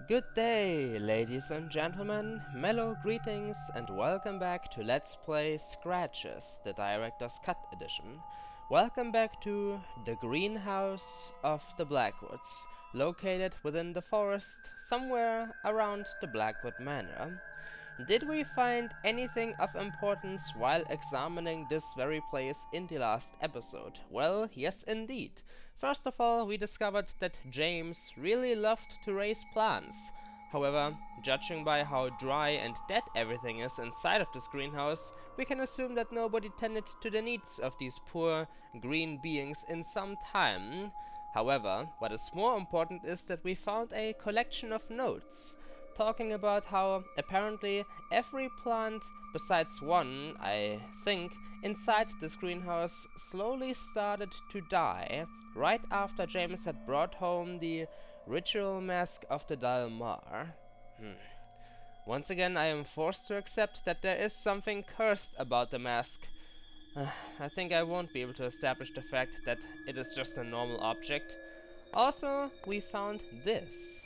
Good day, ladies and gentlemen, mellow greetings and welcome back to Let's Play Scratches, the Director's Cut edition. Welcome back to the greenhouse of the Blackwoods, located within the forest somewhere around the Blackwood Manor. Did we find anything of importance while examining this very place in the last episode? Well, yes indeed. First of all, we discovered that James really loved to raise plants. However, judging by how dry and dead everything is inside of this greenhouse, we can assume that nobody tended to the needs of these poor green beings in some time. However, what is more important is that we found a collection of notes talking about how apparently every plant besides one, I think, inside this greenhouse slowly started to die right after James had brought home the ritual mask of the Dalmar. Once again, I am forced to accept that there is something cursed about the mask. I think I won't be able to establish the fact that it is just a normal object. Also, we found this.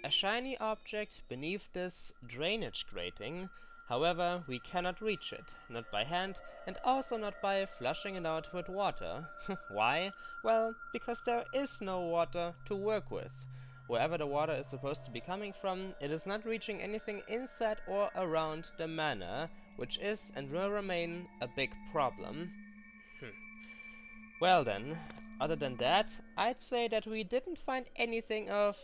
A shiny object beneath this drainage grating. However, we cannot reach it, not by hand, and also not by flushing it out with water. Why? Well, because there is no water to work with. Wherever the water is supposed to be coming from, it is not reaching anything inside or around the manor, which is and will remain a big problem. Well then, other than that, I'd say that we didn't find anything of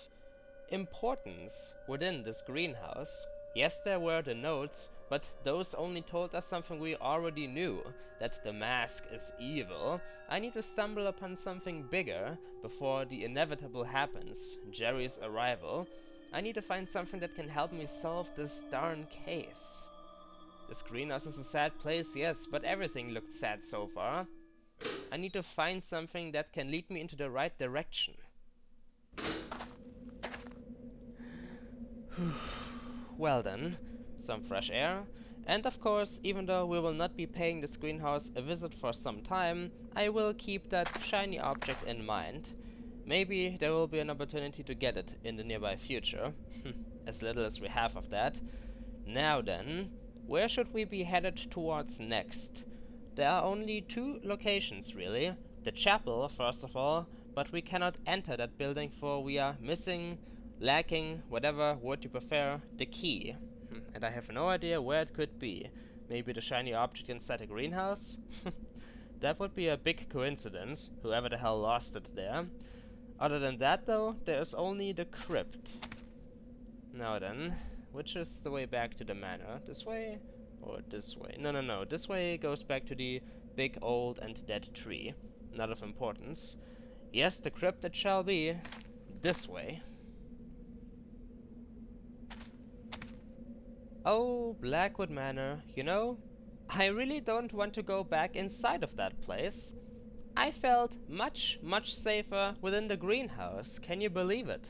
importance within this greenhouse. Yes, there were the notes, but those only told us something we already knew, that the mask is evil. I need to stumble upon something bigger before the inevitable happens, Jerry's arrival. I need to find something that can help me solve this darn case. This greenhouse is a sad place, yes, but everything looked sad so far. I need to find something that can lead me into the right direction. Well then, some fresh air, and of course, even though we will not be paying this greenhouse a visit for some time, I will keep that shiny object in mind. Maybe there will be an opportunity to get it in the nearby future, as little as we have of that. Now then, where should we be headed towards next? There are only two locations really, the chapel first of all, but we cannot enter that building for we are lacking, whatever word you prefer, the key. And I have no idea where it could be. Maybe the shiny object inside a greenhouse? That would be a big coincidence, whoever the hell lost it there. Other than that though, there is only the crypt. Now then, which is the way back to the manor? This way? Or this way? No, this way goes back to the big old and dead tree. Not of importance. Yes, the crypt it shall be. This way. Oh, Blackwood Manor, you know, I really don't want to go back inside of that place. I felt much safer within the greenhouse, can you believe it?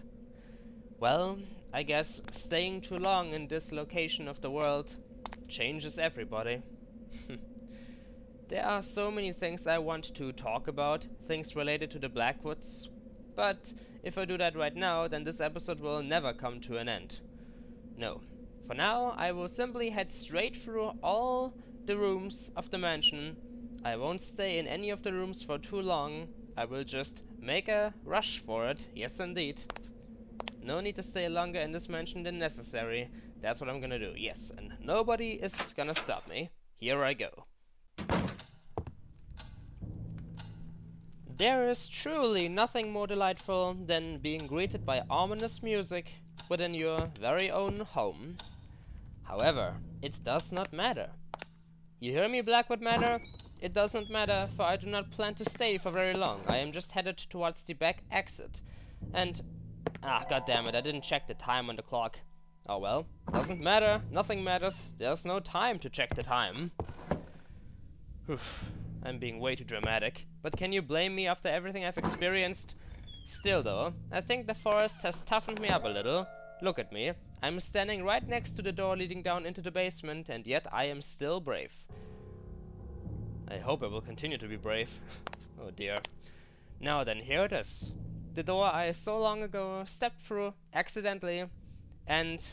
Well, I guess staying too long in this location of the world changes everybody. There are so many things I want to talk about, things related to the Blackwoods, but if I do that right now, then this episode will never come to an end. No. For now, I will simply head straight through all the rooms of the mansion. I won't stay in any of the rooms for too long. I will just make a rush for it. Yes, indeed. No need to stay longer in this mansion than necessary. That's what I'm gonna do. Yes, and nobody is gonna stop me. Here I go. There is truly nothing more delightful than being greeted by ominous music within your very own home. However, it does not matter. You hear me, Blackwood Manor? It doesn't matter, for I do not plan to stay for very long. I am just headed towards the back exit. And... god damn it, I didn't check the time on the clock. Oh well, doesn't matter, nothing matters. There's no time to check the time. I'm being way too dramatic. But can you blame me after everything I've experienced? Still though, I think the forest has toughened me up a little. Look at me. I'm standing right next to the door leading down into the basement, and yet I am still brave. I hope I will continue to be brave. Oh dear. Now then, here it is. The door I so long ago stepped through accidentally and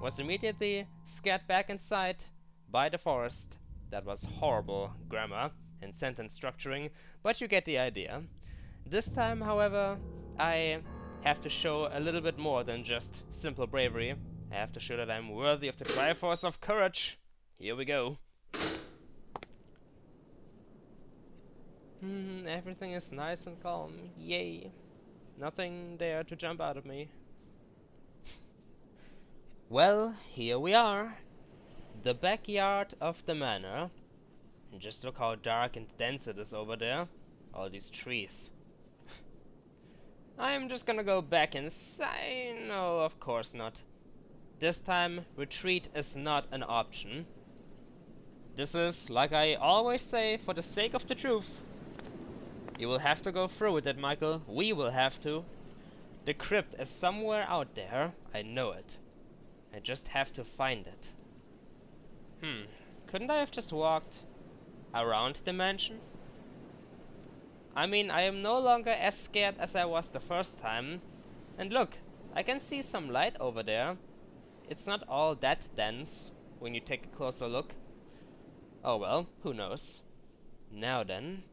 was immediately scared back inside by the forest. That was horrible grammar and sentence structuring, but you get the idea. This time, however, I have to show a little bit more than just simple bravery. I have to show that I'm worthy of the Triforce of Courage. Here we go. Everything is nice and calm. Yay. Nothing there to jump out of me. Well, here we are. The backyard of the manor. And just look how dark and dense it is over there. All these trees. I'm just gonna go back inside. No, of course not. This time, retreat is not an option. This is, like I always say, for the sake of the truth. You will have to go through with it, Michael. We will have to. The crypt is somewhere out there. I know it. I just have to find it. Couldn't I have just walked around the mansion? I mean, I am no longer as scared as I was the first time. And look, I can see some light over there. It's not all that dense when you take a closer look. Oh well, who knows. Now then.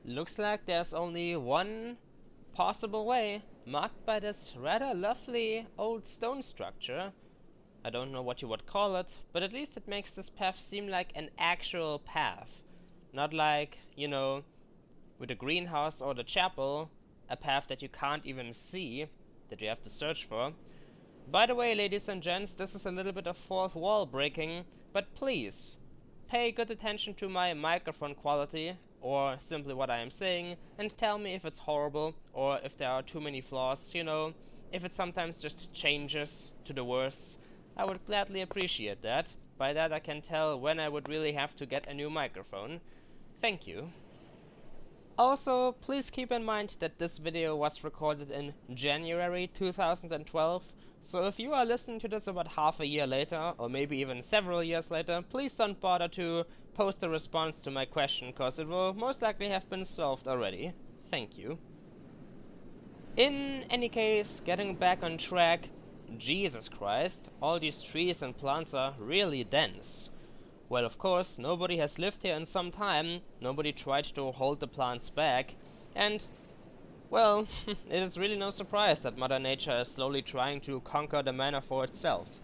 Looks like there's only one possible way, marked by this rather lovely old stone structure. I don't know what you would call it, but at least it makes this path seem like an actual path. Not like, you know, with the greenhouse or the chapel, a path that you can't even see, that you have to search for. By the way, ladies and gents, this is a little bit of fourth wall breaking, but please, pay good attention to my microphone quality, or simply what I am saying, and tell me if it's horrible, or if there are too many flaws, you know, if it sometimes just changes to the worse. I would gladly appreciate that. By that I can tell when I would really have to get a new microphone. Thank you. Also, please keep in mind that this video was recorded in January 2012, so if you are listening to this about half a year later, or maybe even several years later, please don't bother to post a response to my question, cause it will most likely have been solved already. Thank you. In any case, getting back on track, Jesus Christ, all these trees and plants are really dense. Well, of course, nobody has lived here in some time, nobody tried to hold the plants back, and, well, it is really no surprise that Mother Nature is slowly trying to conquer the manor for itself.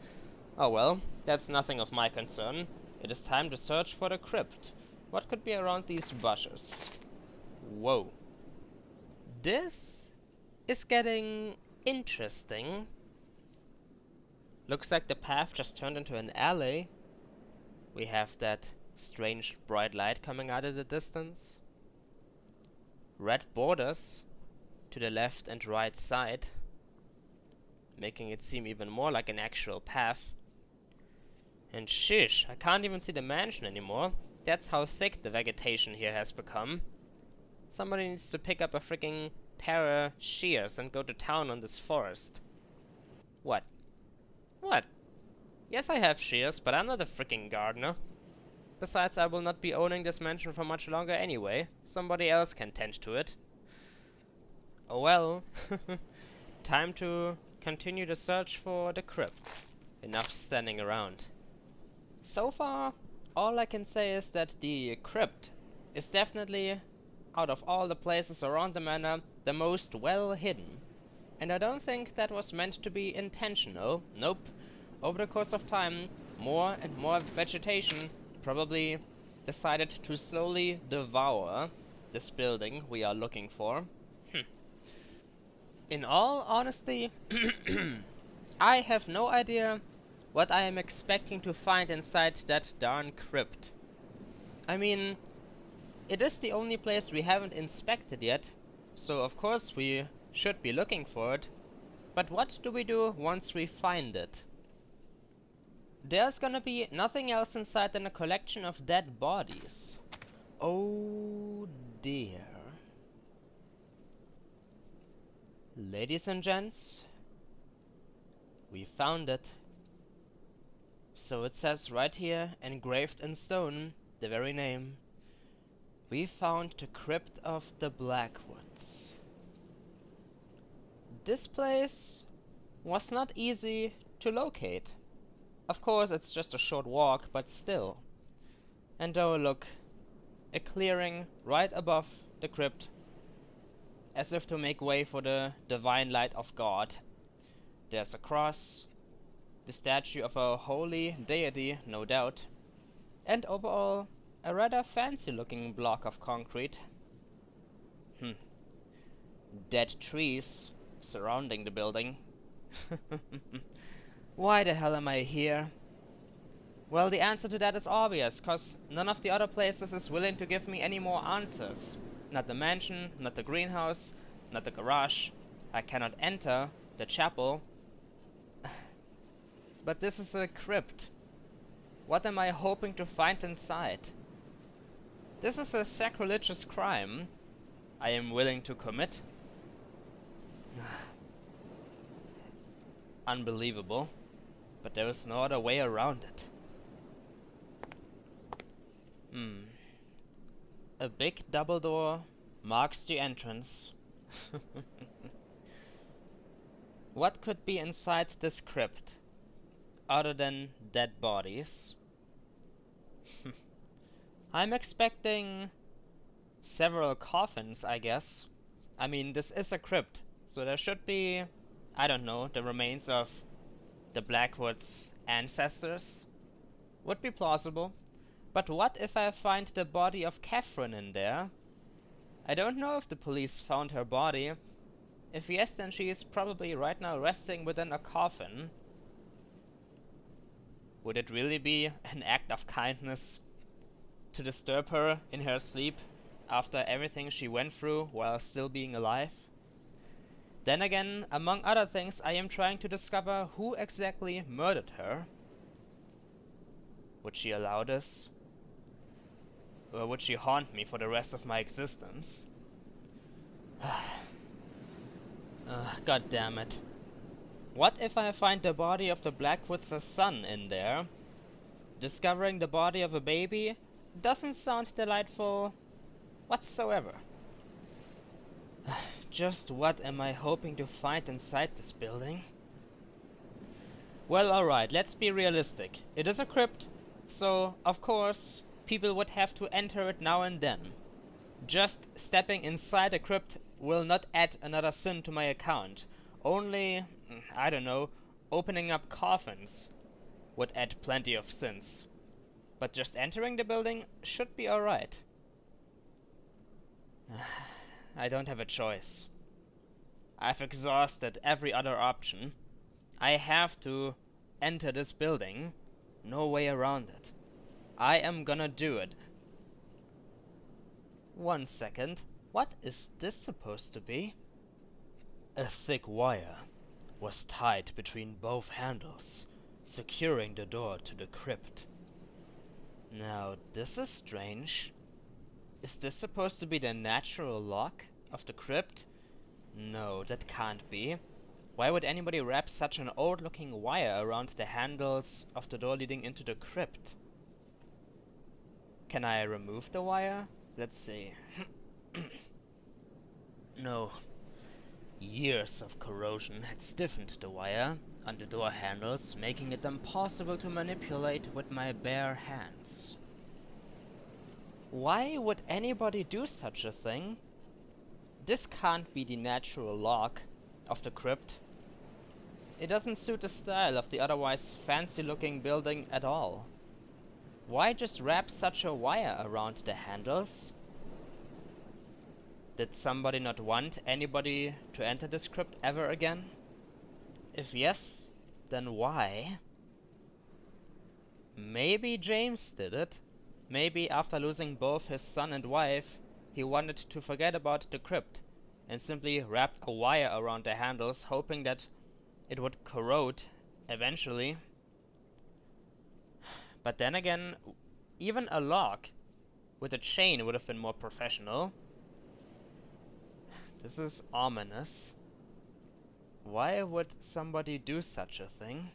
Oh well, that's nothing of my concern. It is time to search for the crypt. What could be around these bushes? Whoa. This is getting interesting. Looks like the path just turned into an alley. We have that strange bright light coming out of the distance. Red borders to the left and right side, making it seem even more like an actual path. And shish, I can't even see the mansion anymore. That's how thick the vegetation here has become. Somebody needs to pick up a freaking pair of shears and go to town on this forest. What? What? Yes, I have shears, but I'm not a freaking gardener. Besides, I will not be owning this mansion for much longer anyway. Somebody else can tend to it. Oh well. Time to continue the search for the crypt. Enough standing around. So far, all I can say is that the crypt is definitely, out of all the places around the manor, the most well hidden. And I don't think that was meant to be intentional. Nope. Over the course of time, more and more vegetation probably decided to slowly devour this building we are looking for. In all honesty, I have no idea what I am expecting to find inside that darn crypt. I mean, it is the only place we haven't inspected yet, so of course we should be looking for it. But what do we do once we find it? There's gonna be nothing else inside than a collection of dead bodies. Oh dear. Ladies and gents, we found it. So it says right here, engraved in stone, the very name. We found the crypt of the Blackwoods. This place was not easy to locate. Of course, it's just a short walk, but still. And oh look, a clearing right above the crypt, as if to make way for the divine light of God. There's a cross, the statue of a holy deity, no doubt, and overall, a rather fancy looking block of concrete. Dead trees surrounding the building. Why the hell am I here? Well, the answer to that is obvious, cause none of the other places is willing to give me any more answers. Not the mansion, not the greenhouse, not the garage. I cannot enter the chapel. But this is a crypt. What am I hoping to find inside? This is a sacrilegious crime I am willing to commit. Unbelievable, but there is no other way around it. A big double door marks the entrance. What could be inside this crypt, other than dead bodies? I'm expecting several coffins, I guess. I mean, this is a crypt, so there should be, I don't know, the remains of the Blackwood's ancestors. Would be plausible. But what if I find the body of Catherine in there? I don't know if the police found her body. If yes, then she is probably right now resting within a coffin. Would it really be an act of kindness to disturb her in her sleep after everything she went through while still being alive? Then again, among other things, I am trying to discover who exactly murdered her. Would she allow this? Or would she haunt me for the rest of my existence? God damn it. What if I find the body of the Blackwood's son in there? Discovering the body of a baby doesn't sound delightful whatsoever. Just what am I hoping to find inside this building? Well, alright, let's be realistic. It is a crypt, so of course people would have to enter it now and then. Just stepping inside a crypt will not add another sin to my account. Only, I don't know, opening up coffins would add plenty of sins. But just entering the building should be alright. I don't have a choice. I've exhausted every other option. I have to enter this building. No way around it. I am gonna do it. 1 second. What is this supposed to be? A thick wire was tied between both handles, securing the door to the crypt. Now, this is strange. Is this supposed to be the natural lock of the crypt? No, that can't be. Why would anybody wrap such an old-looking wire around the handles of the door leading into the crypt? Can I remove the wire? Let's see. No. Years of corrosion had stiffened the wire on the door handles, making it impossible to manipulate with my bare hands. Why would anybody do such a thing? This can't be the natural lock of the crypt. It doesn't suit the style of the otherwise fancy-looking building at all. Why just wrap such a wire around the handles? Did somebody not want anybody to enter this crypt ever again? If yes, then why? Maybe James did it. Maybe after losing both his son and wife, he wanted to forget about the crypt and simply wrapped a wire around the handles, hoping that it would corrode eventually. But then again, even a lock with a chain would have been more professional. This is ominous. Why would somebody do such a thing?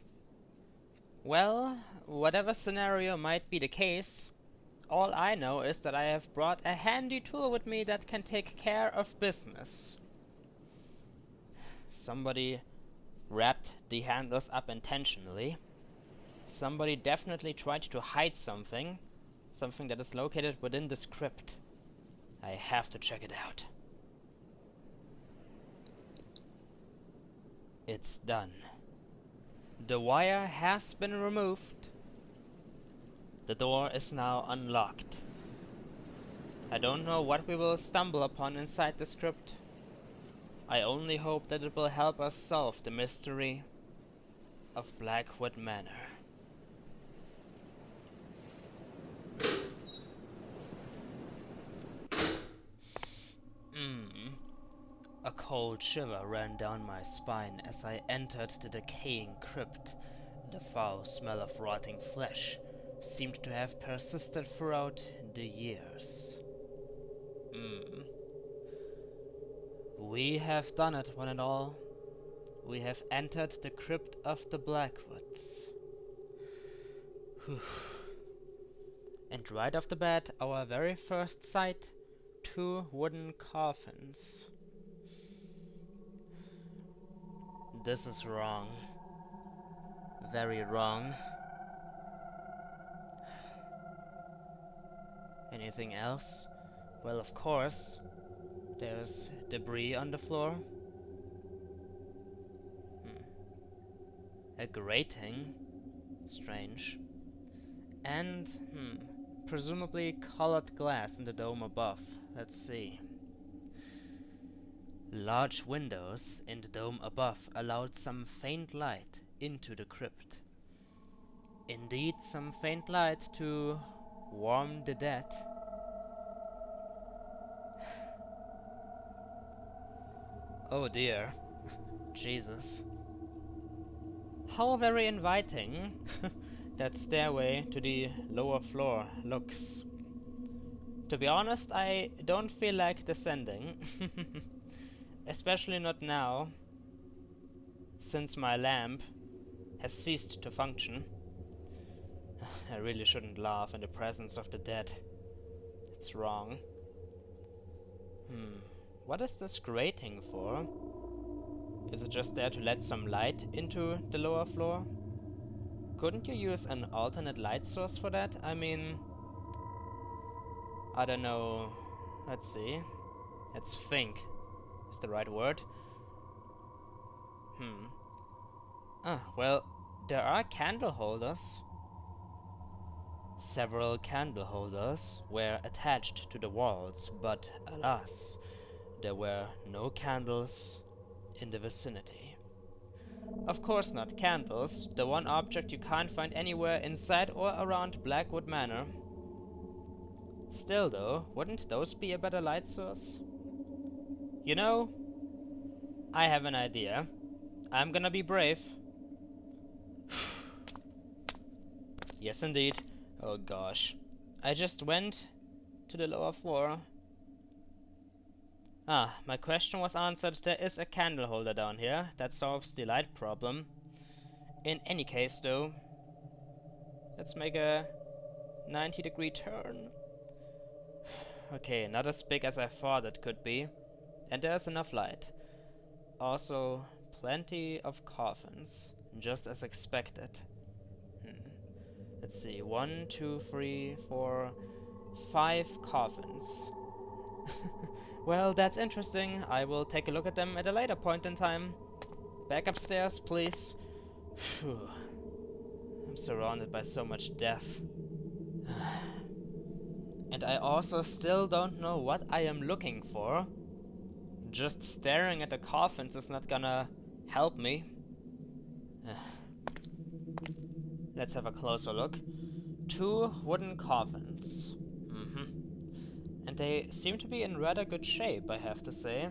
Well, whatever scenario might be the case, all I know is that I have brought a handy tool with me that can take care of business. Somebody wrapped the handles up intentionally. Somebody definitely tried to hide something. Something that is located within this crypt. I have to check it out. It's done. The wire has been removed. The door is now unlocked. I don't know what we will stumble upon inside this crypt. I only hope that it will help us solve the mystery of Blackwood Manor. A cold shiver ran down my spine as I entered the decaying crypt. The foul smell of rotting flesh seemed to have persisted throughout the years. We have done it, one and all. We have entered the crypt of the Blackwoods. And right off the bat, our very first sight, 2 wooden coffins. This is wrong. Very wrong. Anything else? Well, of course. There's debris on the floor. A grating. Strange. And, presumably colored glass in the dome above. Let's see. Large windows in the dome above allowed some faint light into the crypt. Indeed, some faint light to warm the dead. Oh dear. Jesus. How very inviting that stairway to the lower floor looks. To be honest, I don't feel like descending. Especially not now, since my lamp has ceased to function. I really shouldn't laugh in the presence of the dead. It's wrong. What is this grating for? Is it just there to let some light into the lower floor? Couldn't you use an alternate light source for that? I mean, I don't know. Let's see. Let's think. Is the right word? Well, there are candle holders. Several candle holders were attached to the walls, but alas, there were no candles in the vicinity. Of course not candles, the one object you can't find anywhere inside or around Blackwood Manor. Still though, wouldn't those be a better light source? You know, I have an idea. I'm gonna be brave. Yes indeed. Oh gosh. I just went to the lower floor. My question was answered. There is a candle holder down here. That solves the light problem. In any case though, let's make a 90-degree turn. Okay, not as big as I thought it could be. And there's enough light. Also, plenty of coffins, just as expected. Let's see, 1, 2, 3, 4, 5 coffins. Well, that's interesting. I will take a look at them at a later point in time. Back upstairs, please. Phew. I'm surrounded by so much death. And I also still don't know what I am looking for. Just staring at the coffins is not gonna help me. Let's have a closer look. 2 wooden coffins. And they seem to be in rather good shape, I have to say.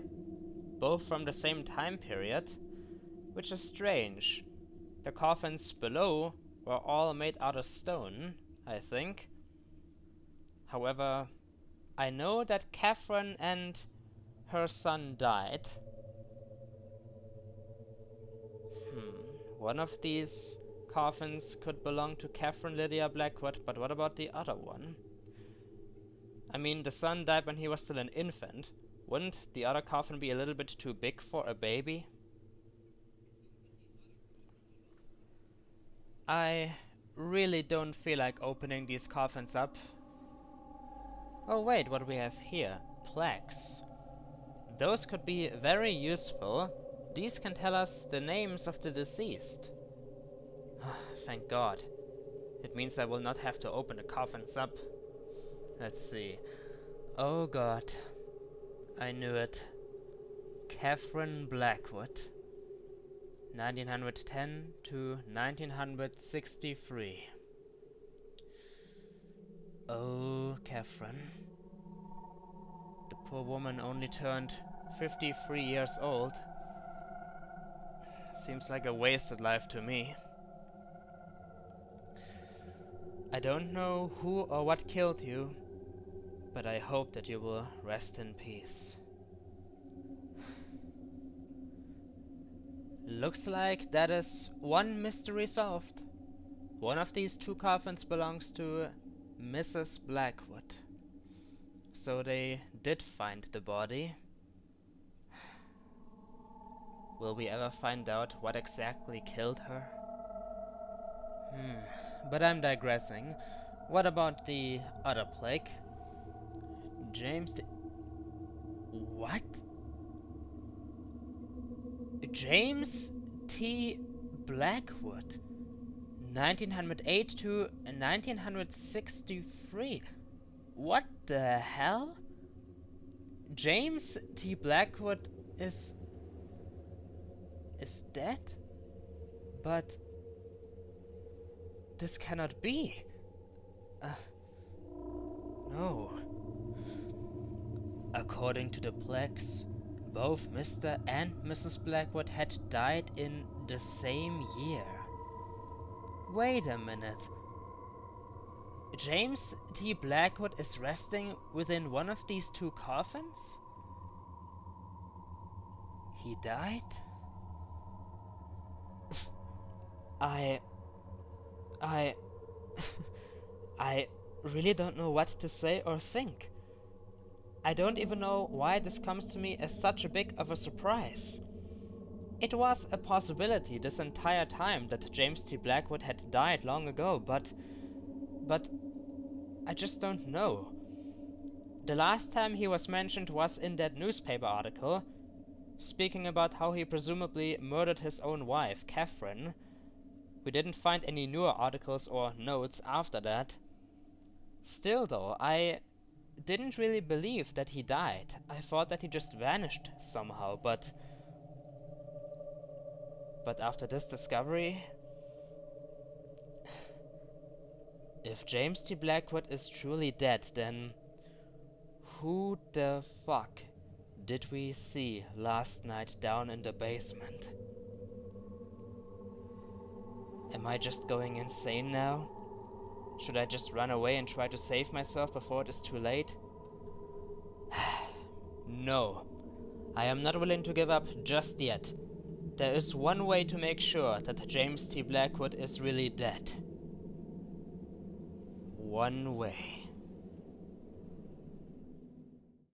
Both from the same time period, which is strange. The coffins below were all made out of stone, I think. However, I know that Catherine and her son died. One of these coffins could belong to Catherine Lydia Blackwood, but what about the other one? I mean, the son died when he was still an infant. Wouldn't the other coffin be a little bit too big for a baby? I really don't feel like opening these coffins up. Oh wait, what do we have here? Plaques. Those could be very useful. These can tell us the names of the deceased. Thank God. It means I will not have to open the coffins up. Let's see. Oh God. I knew it. Catherine Blackwood. 1910 to 1963. Oh, Catherine. The poor woman only turned 53 years old. Seems like a wasted life to me. I don't know who or what killed you, but I hope that you will rest in peace. Looks like that is one mystery solved. One of these two coffins belongs to Mrs. Blackwood. So they did find the body. Will we ever find out what exactly killed her? But I'm digressing. What about the other plague? What? James T. Blackwood, 1908 to 1963. What the hell? James T. Blackwood is dead? But this cannot be. No. According to the plaques, both Mr. and Mrs. Blackwood had died in the same year. Wait a minute. James T. Blackwood is resting within one of these two coffins? He died? I really don't know what to say or think. I don't even know why this comes to me as such a big of a surprise. It was a possibility this entire time that James T. Blackwood had died long ago, but I just don't know. The last time he was mentioned was in that newspaper article, speaking about how he presumably murdered his own wife, Catherine. We didn't find any newer articles or notes after that. Still though, I didn't really believe that he died. I thought that he just vanished somehow, but after this discovery, if James T. Blackwood is truly dead, then who the fuck did we see last night down in the basement? Am I just going insane now? Should I just run away and try to save myself before it is too late? No. I am not willing to give up just yet. There is one way to make sure that James T. Blackwood is really dead. One way.